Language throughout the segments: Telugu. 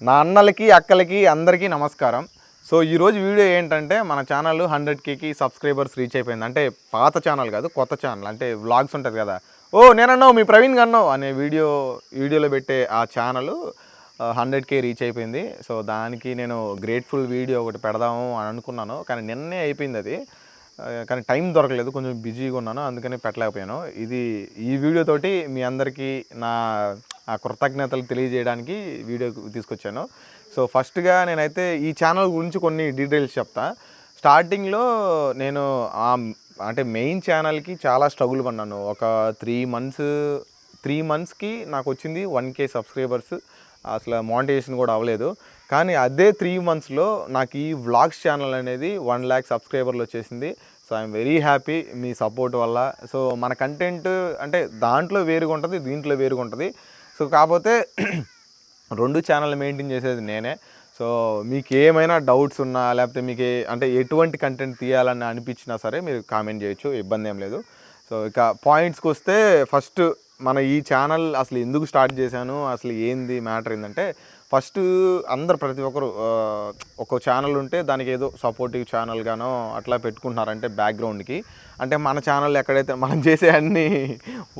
నా అన్నలకి అక్కలకి అందరికీ నమస్కారం. సో ఈరోజు వీడియో ఏంటంటే మన ఛానల్ 100Kకి సబ్స్క్రైబర్స్ రీచ్ అయిపోయింది. అంటే పాత ఛానల్ కాదు, కొత్త ఛానల్. అంటే వ్లాగ్స్ ఉంటుంది కదా, ఓ నేనన్నావు మీ ప్రవీణ్ గన్నావు అనే వీడియోలో పెట్టే ఆ ఛానల్ 100K రీచ్ అయిపోయింది. సో దానికి నేను గ్రేట్ఫుల్ వీడియో ఒకటి పెడదాము అని అనుకున్నాను, కానీ నిన్నే అయిపోయింది అది. కానీ టైం దొరకలేదు, కొంచెం బిజీగా ఉన్నాను, అందుకని పెట్టలేకపోయాను. ఈ వీడియోతోటి మీ అందరికీ నా కృతజ్ఞతలు తెలియజేయడానికి వీడియో తీసుకొచ్చాను. సో ఫస్ట్గా నేనైతే ఈ ఛానల్ గురించి కొన్ని డీటెయిల్స్ చెప్తా. స్టార్టింగ్లో నేను అంటే మెయిన్ ఛానల్కి చాలా స్ట్రగుల్ పడ్డాను. ఒక 3 మంత్స్కి నాకు వచ్చింది 1K సబ్స్క్రైబర్స్. అసలు మానిటైజేషన్ కూడా అవ్వలేదు. కానీ అదే 3 మంత్స్లో నాకు ఈ వ్లాగ్స్ ఛానల్ అనేది 1 lakh సబ్స్క్రైబర్లు వచ్చేసింది. So I'm very happy me support వల్ల. సో మన కంటెంట్ అంటే దాంట్లో వేరుగా ఉంటుంది, దీంట్లో వేరుగా ఉంటుంది. సో కాకపోతే 2 ఛానల్ మెయింటైన్ చేసేది నేనే. సో మీకు ఏమైనా డౌట్స్ ఉన్నా, లేకపోతే మీకు అంటే ఎటువంటి కంటెంట్ తీయాలని అనిపించినా సరే మీరు కామెంట్ చేయొచ్చు, ఇబ్బంది ఏం లేదు. సో ఇక పాయింట్స్కి వస్తే, ఫస్ట్ మన ఈ ఛానల్ అసలు ఎందుకు స్టార్ట్ చేశాను, అసలు ఏంది మ్యాటర్ ఏంటంటే, ఫస్ట్ ప్రతి ఒక్కరు ఒక ఛానల్ ఉంటే దానికి ఏదో సపోర్టివ్ ఛానల్గానో అట్లా పెట్టుకుంటున్నారంటే బ్యాక్గ్రౌండ్కి. అంటే మన ఛానల్ ఎక్కడైతే మనం చేసే అన్ని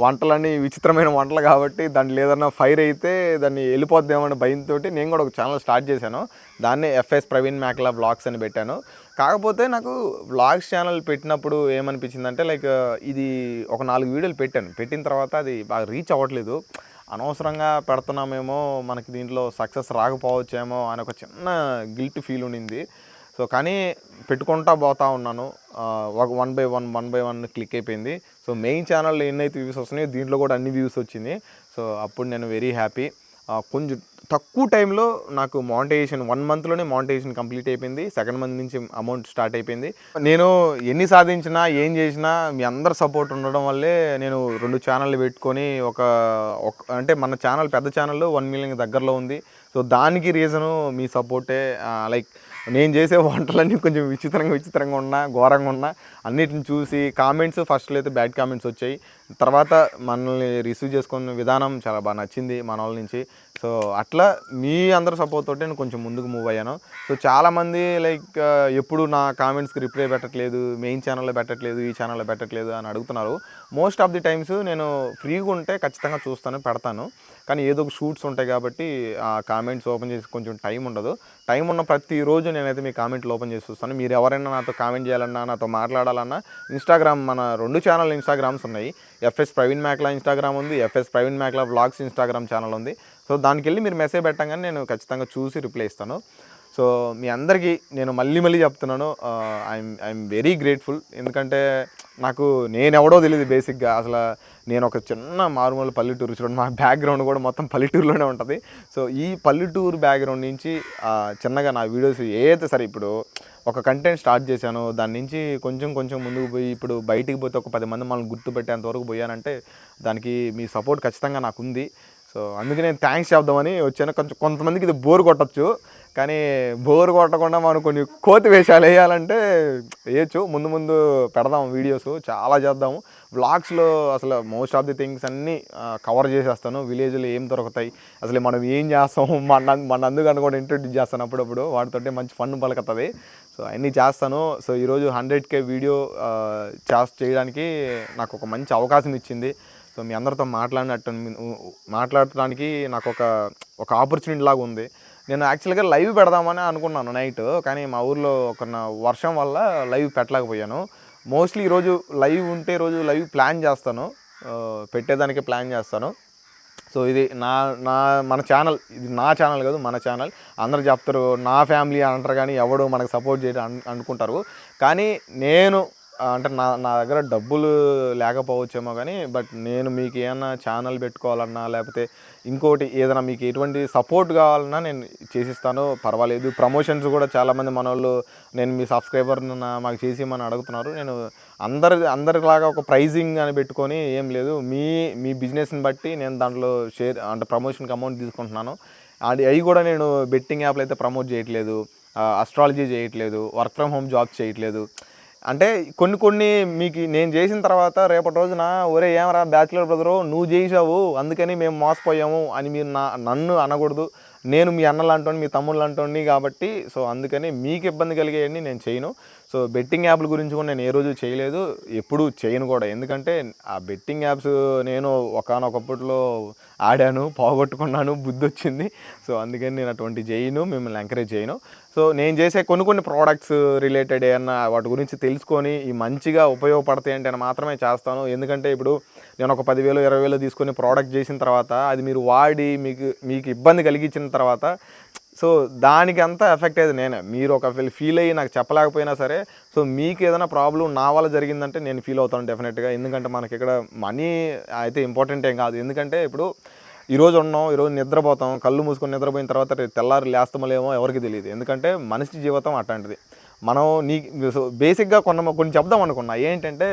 వంటలన్నీ విచిత్రమైన వంటలు కాబట్టి దాంట్లో ఏదన్నా ఫైర్ అయితే దాన్ని వెళ్ళిపోద్దామని భయంతో నేను కూడా ఒక ఛానల్ స్టార్ట్ చేశాను. దాన్నే FS ప్రవీణ్ మేకలా వ్లాగ్స్ అని పెట్టాను. కాకపోతే నాకు వ్లాగ్స్ ఛానల్ పెట్టినప్పుడు ఏమనిపించిందంటే, లైక్ ఇది ఒక 4 వీడియోలు పెట్టిన తర్వాత అది బాగా రీచ్ అవ్వట్లేదు. అనవసరంగా పెడుతున్నామేమో, మనకి దీంట్లో సక్సెస్ రాకపోవచ్చేమో అని ఒక చిన్న గిల్ట్ ఫీల్ ఉండింది. సో కానీ పెట్టుకుంటా పోతా ఉన్నాను. వన్ బై వన్ క్లిక్ అయిపోయింది. సో మెయిన్ ఛానల్లో ఎన్నైతే వ్యూస్ వస్తున్నాయో దీంట్లో కూడా అన్ని వ్యూస్ వచ్చింది. సో అప్పుడు నేను వెరీ హ్యాపీ. కొంచెం తక్కువ టైంలో నాకు మానిటైజేషన్ 1 మంత్లోనే మానిటైజేషన్ కంప్లీట్ అయిపోయింది. సెకండ్ మంత్ నుంచి అమౌంట్ స్టార్ట్ అయిపోయింది. నేను ఎన్ని సాధించినా ఏం చేసినా మీ అందరు సపోర్ట్ ఉండడం వల్లే నేను 2 ఛానళ్ళు పెట్టుకొని అంటే మన ఛానల్ పెద్ద ఛానల్ 1 million దగ్గరలో ఉంది. సో దానికి రీజను మీ సపోర్టే. లైక్ నేను చేసే వంటలన్నీ కొంచెం విచిత్రంగా ఉన్నా, ఘోరంగా ఉన్నా, అన్నిటిని చూసి కామెంట్స్ ఫస్ట్లో అయితే బ్యాడ్ కామెంట్స్ వచ్చాయి. తర్వాత మనల్ని రిసీవ్ చేసుకున్న విధానం చాలా బాగా నచ్చింది మన వాళ్ళ నుంచి. సో అట్లా మీ అందరి సపోర్ట్ తోటి నేను కొంచెం ముందుకు మూవ్ అయ్యాను. సో చాలామంది లైక్ ఎప్పుడు నా కామెంట్స్కి రిప్లై పెట్టట్లేదు, మెయిన్ ఛానల్లో పెట్టట్లేదు, ఈ ఛానల్లో పెట్టట్లేదు అని అడుగుతున్నారు. మోస్ట్ ఆఫ్ ది టైమ్స్ నేను ఫ్రీగా ఉంటే ఖచ్చితంగా చూస్తాను, పెడతాను. కానీ ఏదో ఒక షూట్స్ ఉంటాయి కాబట్టి ఆ కామెంట్స్ ఓపెన్ చేసి కొంచెం టైం ఉండదు. టైం ఉన్న ప్రతిరోజు నేనైతే మీ కామెంట్లు ఓపెన్ చేసి చూస్తాను. మీరు ఎవరైనా నాతో కామెంట్ చేయాలన్నా, నాతో మాట్లాడాలన్నా, ఇన్స్టాగ్రామ్ మన 2 ఛానల్ ఇన్స్టాగ్రామ్స్ ఉన్నాయి. FS ప్రవీణ్ మేకలా ఇన్స్టాగ్రామ్ ఉంది, FS Praveen Mekala vlogs Instagram channel ఉంది. సో దానికి వెళ్ళి మీరు మెసేజ్ పెట్టగానే నేను ఖచ్చితంగా చూసి రిప్లై ఇస్తాను. సో మీ అందరికీ నేను మళ్ళీ చెప్తున్నాను, ఐఎమ్ వెరీ గ్రేట్ఫుల్. ఎందుకంటే నాకు నేనెవడో తెలియదు బేసిక్గా. అసలు నేను ఒక చిన్న మారుమూల పల్లెటూరు, చూడండి మా బ్యాక్గ్రౌండ్ కూడా మొత్తం పల్లెటూరులోనే ఉంటుంది. సో ఈ పల్లెటూరు బ్యాక్గ్రౌండ్ నుంచి చిన్నగా నా వీడియోస్ ఏదైతే సరే, ఇప్పుడు ఒక కంటెంట్ స్టార్ట్ చేశాను, దాని నుంచి కొంచెం ముందుకు పోయి ఇప్పుడు బయటికి పోతే ఒక 10 మంది మనల్ని గుర్తుపెట్టేంత వరకు పోయానంటే దానికి మీ సపోర్ట్ ఖచ్చితంగా నాకు ఉంది. సో అందుకే నేను థ్యాంక్స్ చెప్దామని వచ్చాను. కొంతమందికి ఇది బోర్ కొట్టచ్చు, కానీ బోర్ కొట్టకుండా మనం కొన్ని కోతి వేషాలు వేయాలంటే వేయచ్చు. ముందు పెడదాం వీడియోస్, చాలా చేద్దాము. వ్లాగ్స్లో అసలు మోస్ట్ ఆఫ్ ది థింగ్స్ అన్నీ కవర్ చేసేస్తాను. విలేజ్లో ఏం దొరుకుతాయి, అసలు మనం ఏం చేస్తాము, మన అందుకని కూడా ఇంట్రొడ్యూస్ చేస్తాను అప్పుడప్పుడు. వాటితోటే మంచి ఫన్ పలుకుతుంది. సో అన్నీ చేస్తాను. సో ఈరోజు 100K వీడియో చేయడానికి నాకు ఒక మంచి అవకాశం ఇచ్చింది. సో మీ అందరితో మాట్లాడటానికి నాకు ఒక ఆపర్చునిటీ లాగా ఉంది. నేను యాక్చువల్గా లైవ్ పెడదామని అనుకున్నాను నైట్, కానీ మా ఊర్లో వర్షం వల్ల లైవ్ పెట్టలేకపోయాను. మోస్ట్లీ ఈరోజు లైవ్ ఉంటే రోజు లైవ్ ప్లాన్ చేస్తాను, పెట్టేదానికి ప్లాన్ చేస్తాను. సో ఇది మన ఛానల్, ఇది నా ఛానల్ కాదు, మన ఛానల్. అందరూ చెప్తారు నా ఫ్యామిలీ అంటారు, కానీ ఎవడు మనకు సపోర్ట్ చేయడం అనుకుంటారు. కానీ నేను అంటే నా దగ్గర డబ్బులు లేకపోవచ్చేమో కానీ, బట్ నేను మీకు ఏమన్నా ఛానల్ పెట్టుకోవాలన్నా, లేకపోతే ఇంకోటి ఏదైనా మీకు ఎటువంటి సపోర్ట్ కావాలన్నా నేను చేసిస్తాను, పర్వాలేదు. ప్రమోషన్స్ కూడా చాలామంది మన వాళ్ళు నేను మీ సబ్స్క్రైబర్ మాకు చేసిమని అడుగుతున్నారు. నేను అందరిలాగా ఒక ప్రైజింగ్ అని పెట్టుకొని ఏం లేదు, మీ బిజినెస్ని బట్టి నేను దాంట్లో షేర్ అంటే ప్రమోషన్కి అమౌంట్ తీసుకుంటున్నాను. అవి కూడా నేను బెట్టింగ్ యాప్లు అయితే ప్రమోట్ చేయట్లేదు, అస్ట్రాలజీ చేయట్లేదు, వర్క్ ఫ్రమ్ హోమ్ జాబ్స్ చేయట్లేదు. అంటే కొన్ని మీకు నేను చేసిన తర్వాత రేపటి రోజున ఒరే ఏమరా బ్యాచులర్ బ్రదరు నువ్వు చేసావు అందుకని మేము మోసపోయాము అని మీరు నన్ను అనకూడదు. నేను మీ అన్నలాంటోని, మీ తమ్ముళ్ళంటోని కాబట్టి సో అందుకని మీకు ఇబ్బంది కలిగేయన్నీ నేను చేయను. సో బెట్టింగ్ యాప్ల గురించి కూడా నేను ఏ రోజు చేయలేదు, ఎప్పుడూ చేయను కూడా. ఎందుకంటే ఆ బెట్టింగ్ యాప్స్ నేను ఒకానొకప్పట్లో ఆడాను, పోగొట్టుకున్నాను, బుద్ధొచ్చింది. సో అందుకని నేను అటువంటివి చేయను, మిమ్మల్ని ఎంకరేజ్ చేయను. సో నేను చేసే కొన్ని ప్రోడక్ట్స్ రిలేటెడ్ ఏమన్నా వాటి గురించి తెలుసుకొని ఈ మంచిగా ఉపయోగపడతాయి అంటే మాత్రమే చేస్తాను. ఎందుకంటే ఇప్పుడు నేను ఒక 10,000 20,000 తీసుకొని ప్రోడక్ట్ చేసిన తర్వాత అది మీరు వాడి మీకు ఇబ్బంది కలిగించిన తర్వాత సో దానికి అంతా ఎఫెక్ట్ అయ్యేది నేనే. మీరు ఒక ఫీల్ అయ్యి నాకు చెప్పలేకపోయినా సరే సో మీకు ఏదైనా ప్రాబ్లం నా వల్ల జరిగిందంటే నేను ఫీల్ అవుతాను డెఫినెట్గా. ఎందుకంటే మనకి ఇక్కడ మనీ అయితే ఇంపార్టెంట్ ఏం కాదు. ఎందుకంటే ఇప్పుడు ఈరోజు ఉన్నాం, ఈరోజు నిద్రపోతాం, కళ్ళు మూసుకొని నిద్రపోయిన తర్వాత తెల్లారి లేస్తామలేమో ఎవరికి తెలియదు. ఎందుకంటే మనిషి జీవితం అట్లాంటిది. మనం బేసిక్గా కొన్ని చెప్దాం అనుకున్నా ఏంటంటే,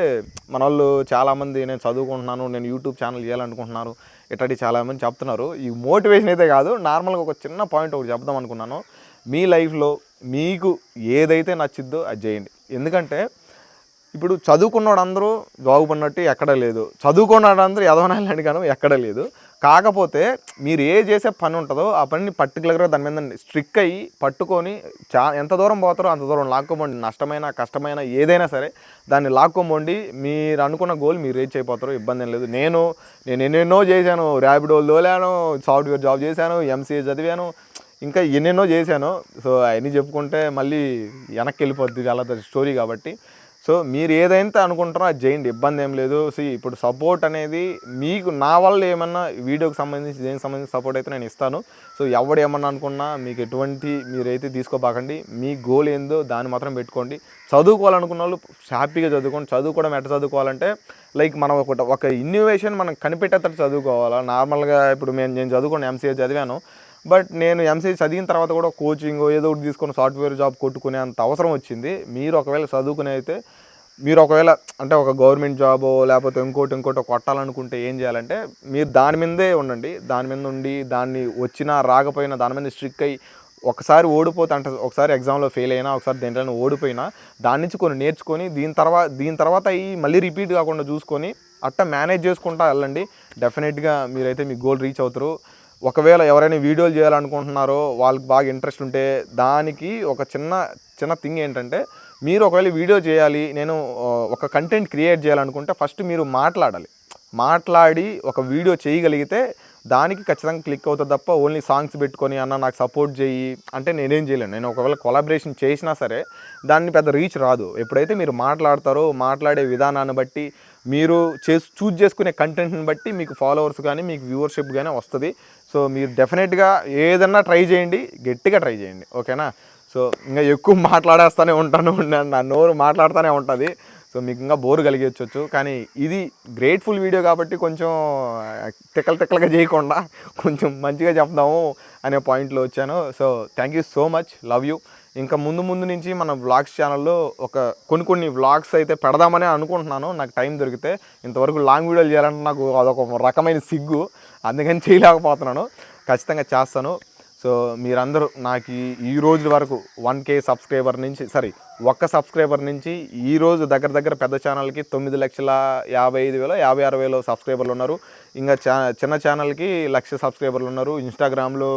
మన వాళ్ళు చాలామంది నేను చదువుకుంటున్నాను, నేను యూట్యూబ్ ఛానల్ చేయాలనుకుంటున్నారు, ఇట్లాంటి చాలామంది చెప్తున్నారు. ఈ మోటివేషన్ అయితే కాదు, నార్మల్గా ఒక చిన్న పాయింట్ ఒకటి చెప్దాం అనుకున్నాను. మీ లైఫ్లో మీకు ఏదైతే నచ్చిద్దో అది చేయండి. ఎందుకంటే ఇప్పుడు చదువుకున్నవాడు అందరూ బాగుపడినట్టు ఎక్కడా లేదు, చదువుకున్నాడు అందరూ ఎదవనాలని కానీ ఎక్కడా లేదు. కాకపోతే మీరు ఏ చేసే పని ఉంటుందో ఆ పనిని పర్టికులర్గా దాని మీద స్ట్రిక్ అయ్యి పట్టుకొని ఎంత దూరం పోతారో అంత దూరం లాక్కోమండి. నష్టమైన కష్టమైన ఏదైనా సరే దాన్ని లాక్కోమండి. మీరు అనుకున్న గోల్ మీరు రీచ్ అయిపోతారు, ఇబ్బంది ఏం లేదు. నేను ఎన్నెన్నో చేశాను, ర్యాపిడోలు తోలాను, సాఫ్ట్వేర్ జాబ్ చేశాను, ఎంసీఏ చదివాను, ఇంకా ఎన్నెన్నో చేశాను. సో అవన్నీ చెప్పుకుంటే మళ్ళీ వెనక్కి వెళ్ళిపోద్ది చాలా స్టోరీ. కాబట్టి సో మీరు ఏదైతే అనుకుంటారో అది చేయండి, ఇబ్బంది ఏం లేదు. ఇప్పుడు సపోర్ట్ అనేది మీకు నా వల్ల ఏమన్నా వీడియోకి సంబంధించి దేనికి సంబంధించి సపోర్ట్ అయితే నేను ఇస్తాను. సో ఎవడు ఏమన్నా అనుకున్నా మీకు ఎటువంటి మీరైతే తీసుకోబాకండి. మీ గోల్ ఏందో దాన్ని మాత్రం పెట్టుకోండి. చదువుకోవాలనుకున్న వాళ్ళు హ్యాపీగా చదువుకోండి. చదువుకోవడం ఎట్లా చదువుకోవాలంటే లైక్ మనం ఒక ఇన్నోవేషన్ మనం కనిపెట్టేటట్టు చదువుకోవాలా. నార్మల్గా ఇప్పుడు నేను చదువుకోండి, ఎంసీఏ చదివాను. బట్ నేను ఎంసీఏ చదివిన తర్వాత కూడా కోచింగ్ ఏదో ఒకటి తీసుకొని సాఫ్ట్వేర్ జాబ్ కొట్టుకునే అంత అవసరం వచ్చింది. మీరు ఒకవేళ చదువుకునే అయితే మీరు ఒకవేళ అంటే ఒక గవర్నమెంట్ జాబో లేకపోతే ఇంకోటి కొట్టాలనుకుంటే ఏం చేయాలంటే మీరు దాని మీదే ఉండండి. దాని మీద ఉండి దాన్ని వచ్చినా రాకపోయినా దాని మీద స్ట్రిక్ అయ్యి ఒకసారి ఓడిపోతే అంటే ఒకసారి ఎగ్జామ్లో ఫెయిల్ అయినా ఒకసారి దేంట్లో ఓడిపోయినా దాని నుంచి కొన్ని నేర్చుకొని దీని తర్వాత మళ్ళీ రిపీట్ కాకుండా చూసుకొని అట్లా మేనేజ్ చేసుకుంటా వెళ్ళండి. డెఫినెట్గా మీరైతే మీ గోల్ రీచ్ అవుతారు. ఒకవేళ ఎవరైనా వీడియోలు చేయాలనుకుంటున్నారో వాళ్ళకి బాగా ఇంట్రెస్ట్ ఉంటే దానికి ఒక చిన్న థింగ్ ఏంటంటే, మీరు ఒకవేళ వీడియో చేయాలి, నేను ఒక కంటెంట్ క్రియేట్ చేయాలనుకుంటే ఫస్ట్ మీరు మాట్లాడి ఒక వీడియో చేయగలిగితే దానికి ఖచ్చితంగా క్లిక్ అవుతుంది తప్ప ఓన్లీ సాంగ్స్ పెట్టుకొని అన్న నాకు సపోర్ట్ చేయి అంటే నేనేం చేయలేను. నేను ఒకవేళ కొలాబరేషన్ చేసినా సరే దాన్ని పెద్ద రీచ్ రాదు. ఎప్పుడైతే మీరు మాట్లాడతారో మాట్లాడే విధానాన్ని బట్టి మీరు చూజ్ చేసుకునే కంటెంట్ని బట్టి మీకు ఫాలోవర్స్ కానీ మీకు వ్యూవర్షిప్ కానీ వస్తుంది. సో మీరు డెఫినెట్గా ఏదన్నా ట్రై చేయండి, గట్టిగా ట్రై చేయండి, ఓకేనా. సో ఇంకా ఎక్కువ మాట్లాడేస్తూనే ఉంటాను, నా నోరు మాట్లాడుతూనే ఉంటుంది. సో మీకు ఇంకా బోర్ కలిగించవచ్చు. కానీ ఇది గ్రేట్ఫుల్ వీడియో కాబట్టి కొంచెం తిక్కలుగా చేయకుండా కొంచెం మంచిగా చెప్దాము అనే పాయింట్లో వచ్చాను. So thank you so much, love you. ఇంకా ముందు నుంచి మన వ్లాగ్స్ ఛానల్లో కొన్ని వ్లాగ్స్ అయితే పెడదామని అనుకుంటున్నాను. నాకు టైం దొరికితే ఇంతవరకు లాంగ్ వీడియోలు చేయాలంటే నాకు అదొక రకమైన సిగ్గు, అందుకని చేయలేకపోతున్నాను. ఖచ్చితంగా చేస్తాను. సో మీరందరూ నాకు ఈ రోజు వరకు 1K సబ్స్క్రైబర్ నుంచి ఒక్క సబ్స్క్రైబర్ నుంచి ఈరోజు దగ్గర పెద్ద ఛానల్కి 9,55,000 56,000 సబ్స్క్రైబర్లు ఉన్నారు. ఇంకా చిన్న ఛానల్కి 1,00,000 సబ్స్క్రైబర్లు ఉన్నారు. ఇన్స్టాగ్రామ్లో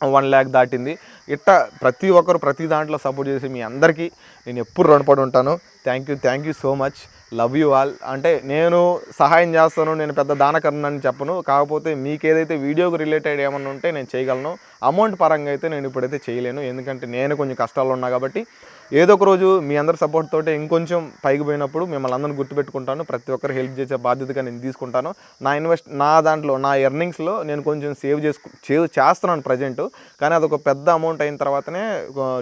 1 lakh దాటింది. ఇట్లా ప్రతి ఒక్కరు ప్రతి దాంట్లో సపోర్ట్ చేసి మీ అందరికీ నేను ఎప్పుడు రుణపడి ఉంటాను. Thank you so much, love you all. అంటే నేను సహాయం చేస్తాను, నేను పెద్ద దానకరణని చెప్పను. కాకపోతే మీకు ఏదైతే వీడియోకి రిలేటెడ్ ఏమన్నా ఉంటే నేను చేయగలను. అమౌంట్ పరంగా అయితే నేను ఇప్పుడైతే చేయలేను, ఎందుకంటే నేను కొంచెం కష్టాల్లో ఉన్నా. కాబట్టి ఏదో ఒక రోజు మీ అందరి సపోర్ట్ తోటే ఇంకొంచెం పైకి పోయినప్పుడు మిమ్మల్ని అందరిని గుర్తుపెట్టుకుంటాను. ప్రతి ఒక్కరు హెల్ప్ చేసే బాధ్యతగా నేను తీసుకుంటాను. నా దాంట్లో నా ఎర్నింగ్స్లో నేను కొంచెం సేవ్ చేస్తున్నాను ప్రజెంట్. కానీ అదొక పెద్ద అమౌంట్ అయిన తర్వాతనే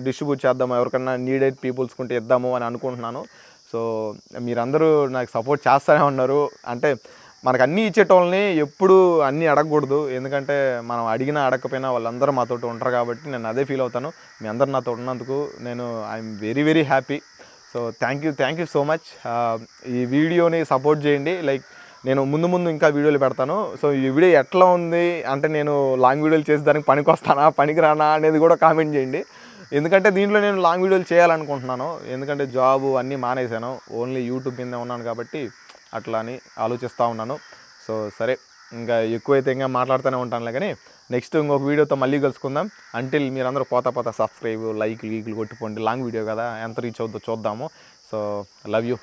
డిస్ట్రిబ్యూట్ చేద్దాము, ఎవరికన్నా నీడెడ్ పీపుల్స్ ఉంటే ఇద్దాము అని అనుకుంటున్నాను. సో మీరందరూ నాకు సపోర్ట్ చేస్తూనే ఉన్నారు. అంటే మనకు అన్నీ ఇచ్చేటోళ్ళని ఎప్పుడు అన్నీ అడగకూడదు, ఎందుకంటే మనం అడిగినా అడగకపోయినా వాళ్ళందరూ మాతో ఉంటారు. కాబట్టి నేను అదే ఫీల్ అవుతాను. మీ అందరు నాతో ఉన్నందుకు నేను I'm very happy. So thank you so much. ఈ వీడియోని సపోర్ట్ చేయండి. లైక్ నేను ముందు ఇంకా వీడియోలు పెడతాను. సో ఈ వీడియో ఎట్లా ఉంది అంటే నేను లాంగ్ వీడియోలు చేసేదానికి పనికొస్తానా పనికిరానా అనేది కూడా కామెంట్ చేయండి. ఎందుకంటే దీంట్లో నేను లాంగ్ వీడియోలు చేయాలనుకుంటున్నాను. ఎందుకంటే జాబు అన్నీ మానేశాను, ఓన్లీ యూట్యూబ్ కింద ఉన్నాను. కాబట్టి అట్లా అని ఆలోచిస్తూ ఉన్నాను. సో సరే, ఇంకా ఎక్కువైతే ఇంకా మాట్లాడుతూనే ఉంటానులే. కానీ నెక్స్ట్ ఇంకొక వీడియోతో మళ్ళీ కలుసుకుందాం. అంటిల్ మీరందరూ పోతా సబ్స్క్రైబ్, లైక్లు కొట్టుకోండి. లాంగ్ వీడియో కదా, ఎంత రీచ్ అవుతుందో చూద్దాము. So love you.